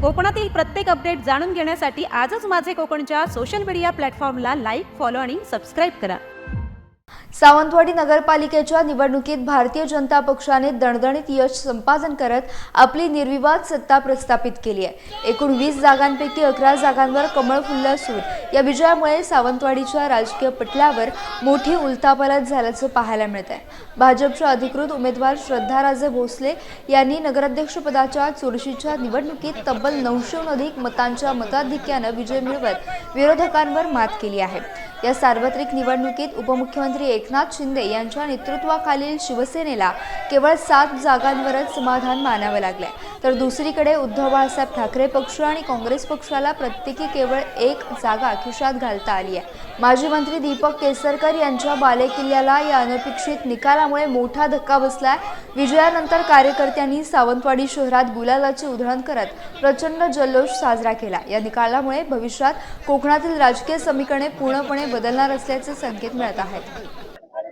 कोकणातील प्रत्येक अपडेट जाणून घेण्यासाठी आजच माझे कोकणच्या सोशल मीडिया प्लॅटफॉर्मला लाईक, फॉलो आणि सबस्क्राईब करा। सावंतवाडी नगरपालिकेच्या निवडणुकीत भारतीय जनता पक्षाने दणदणीत यश संपादन करत आपली निर्विवाद सत्ता प्रस्थापित केली आहे। एकूण 20 जागांपैकी 11 जागांवर कमळ फुललं असून या विजयामुळे सावंतवाडीच्या राजकीय पटलावर मोठी उलथापालथ झाल्याचं पाहायला मिळत आहे। भाजपच्या अधिकृत उमेदवार श्रद्धाराजे भोसले यांनी नगराध्यक्षपदाच्या चुरशीच्या निवडणुकीत तब्बल 900हून अधिक मतांच्या मताधिक्यानं विजय मिळवत विरोधकांवर मात केली आहे। या सार्वत्रिक निवडणुकीत उपमुख्यमंत्री एकनाथ शिंदे यांच्या नेतृत्वाखालील शिवसेनेला केवळ 7 जागांवरच समाधान मानावं लागलंय, तर दुसरीकडे उद्धव बाळासाहेब ठाकरे पक्ष आणि काँग्रेस पक्षाला प्रत्येकी केवळ 1 जागा खिशात घालता आली आहे। माजी मंत्री दीपक केसरकर यांच्या बालेकिल्ल्याला या अनपेक्षित निकालामुळे मोठा धक्का बसलाय। विजयानंतर कार्यकर्त्यांनी सावंतवाडी शहरात गुलालाची उधळण करत प्रचंड जल्लोष साजरा केला। या निकालामुळे भविष्यात कोकणातील राजकीय समीकरणे पूर्णपणे बदलणार असल्याचे संकेत मिळत आहेत।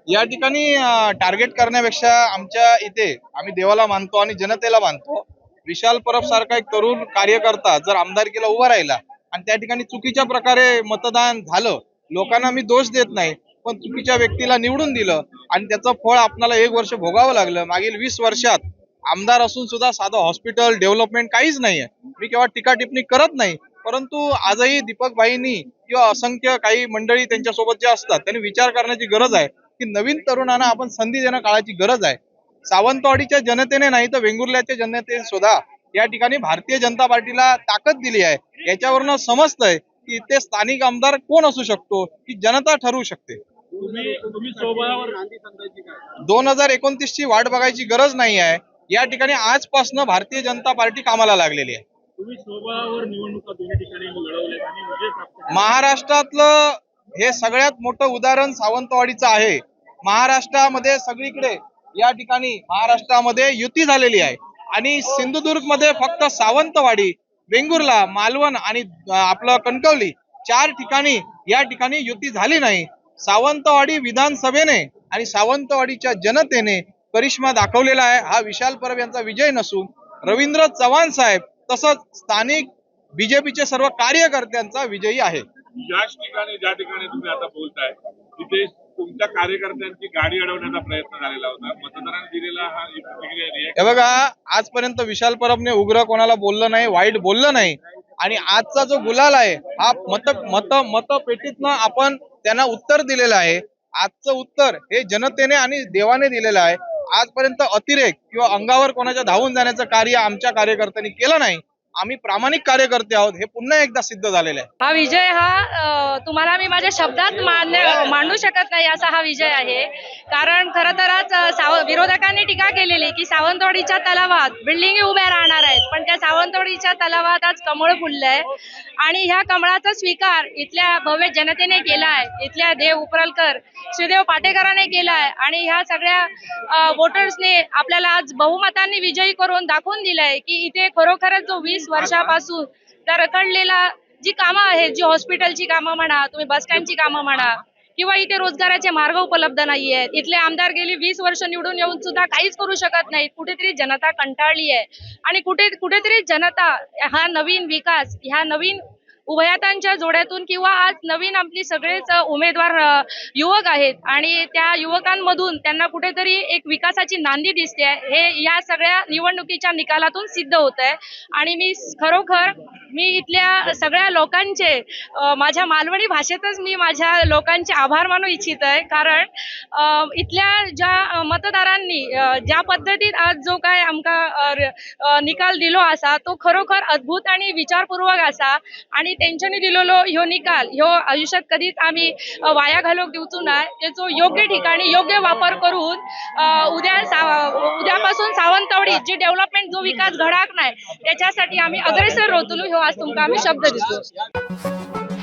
या ठिकाणी टार्गेट करण्यापेक्षा आमच्या इथे आम्ही देवाला मानतो आणि जनतेला मानतो। विशाल परब सारखा एक तरुण कार्यकर्ता जर आमदारकीला उभा राहिला आणि त्या ठिकाणी चुकीच्या प्रकारे मतदान झालं, लोकांना मी दोष देत नाही, पण चुकीच्या व्यक्तीला निवडून दिलं आणि त्याचं फळ आपल्याला 1 वर्ष भोगावं लागलं। मागील 20 वर्षात आमदार असून सुद्धा साधं हॉस्पिटल डेव्हलपमेंट काहीच नाहीये। मी केव्हा टीका टिप्पणी करत नाही, परंतु आजही दीपक भाईंनी किंवा असंख्य काही मंडळी त्यांच्यासोबत जे असतात त्यांनी विचार करण्याची गरज आहे की नवीन तरुणांना आपण संधी देणं काळाची गरज आहे। सावंतवाडीच्या जनतेने नाही तर वेंगुर्ल्याच्या जनतेने सुद्धा या ठिकाणी भारतीय जनता पार्टीला ताकद दिली आहे। याच्यावरनं समजतंय की इथे स्थानिक आमदार कोण असू शकतो ही जनता ठरवू शकते। तुम्ही स्वबळावर गांधी सांगायची काय? 2029 ची वाट बघायची गरज नाही आहे। या ठिकाणी आजपासून भारतीय जनता पार्टी कामाला लागलेली आहे। तुम्ही स्वबळावर निवडणुका दोन्ही ठिकाणी लढवल्या आणि विजय प्राप्त केला। महाराष्ट्रातलं हे सगळ्यात मोठं उदाहरण सावंतवाडीचं आहे। महाराष्ट्रामध्ये सगळीकडे या ठिकाणी महाराष्ट्रामध्ये युती झालेली आहे आणि सिंधुदुर्ग मध्ये फक्त सावंतवाडी, वेंगुर्ला, मालवण आणि आपलं कणकवली 4 ठिकाणी या ठिकाणी युती झाली नाही। सावंतवाडी विधानसभेने आणि सावंतवाडीच्या जनतेने करिश्मा दाखवलेला आहे। हा विशाल परब यांचा विजय नसून रवींद्र चव्हाण साहेब तसंच स्थानिक बीजेपीचे सर्व कार्यकर्त्यांचा विजयी आहे। ज्या ठिकाणी तुम्ही आता बोलताय तिथे तुमच्या कार्यकर्त्यांची गाडी अडवण्याचा प्रयत्न झालेला होता, मतदारांनी दिलेला हा हे बघा, आजपर्यंत विशाल परबने उग्र कोणाला बोललं नाही, वाईट बोललं नाही आणि आजचा जो गुलाल आहे हा मतपेटीतनं आपण त्यांना उत्तर दिलेलं आहे। आजचं उत्तर हे जनतेने आणि देवाने दिलेलं आहे। आजपर्यंत अतिरेक किंवा अंगावर कोणाच्या धावून जाण्याचं कार्य आमच्या कार्यकर्त्यांनी केलं नाही। आम्ही प्रामाणिक कार्यकर्ते आहोत हे पुन्हा एकदा सिद्ध झालेलं आहे। हा विजय हा तुम्हाला मी माझ्या शब्दात मांडू शकत नाही असा हा विजय आहे। कारण खरं तर आज विरोधकांनी टीका केलेली की सावंतवाडीच्या तलावात बिल्डिंगी उभ्या राहणार आहेत, पण त्या सावंतवाडीच्या तलावात आज कमळ फुललंय आणि ह्या कमळाचा स्वीकार इथल्या भव्य जनतेने केलाय। इथल्या देव उपरलकर श्रीदेव पाटेकरांनी केलाय आणि ह्या सगळ्या वोटर्सने आपल्याला आज बहुमतांनी विजयी करून दाखवून दिलंय की इथे खरोखरच जो 20 वर्षापासून त्या रखडलेला जी कामं आहेत, जी हॉस्पिटलची कामं म्हणा, तुम्ही बस स्टँडची कामं म्हणा किंवा इथे रोजगाराचे मार्ग उपलब्ध नाहीयेत, इथले आमदार गेली 20 वर्ष निवडून येऊन सुद्धा काहीच करू शकत नाहीत। कुठेतरी जनता कंटाळली आहे आणि कुठेतरी जनता हा नवीन विकास, ह्या नवीन उभयतांच्या जोड्यातून किंवा आज नवीन आपली सगळेच उमेदवार युवक आहेत आणि त्या युवकांमधून त्यांना कुठेतरी एक विकासाची नांदी दिसते। हे या सगळ्या निवडणुकीच्या निकालातून सिद्ध होत आहे आणि मी इथल्या सगळ्या लोकांचे माझ्या मालवणी भाषेतच मी माझ्या लोकांचे आभार मानू इच्छित आहे। कारण इथल्या ज्या मतदारांनी ज्या पद्धतीत आज जो काय आमका निकाल दिलो असा तो खरोखर अद्भुत आणि विचारपूर्वक असा आणि त्यांच्यानी दिलेलो ह्यो निकाल ह्यो आयुष्यात कधीच आम्ही वाया घालवूक दिवचो नाही। त्याचो योग्य ठिकाणी योग्य वापर करून उद्यापासून सावंतवाडी जी डेव्हलपमेंट जो विकास घडाक नाही त्याच्यासाठी आम्ही अग्रेसर होतलो ह्यो आज तुमका आम्ही शब्द दिसतो।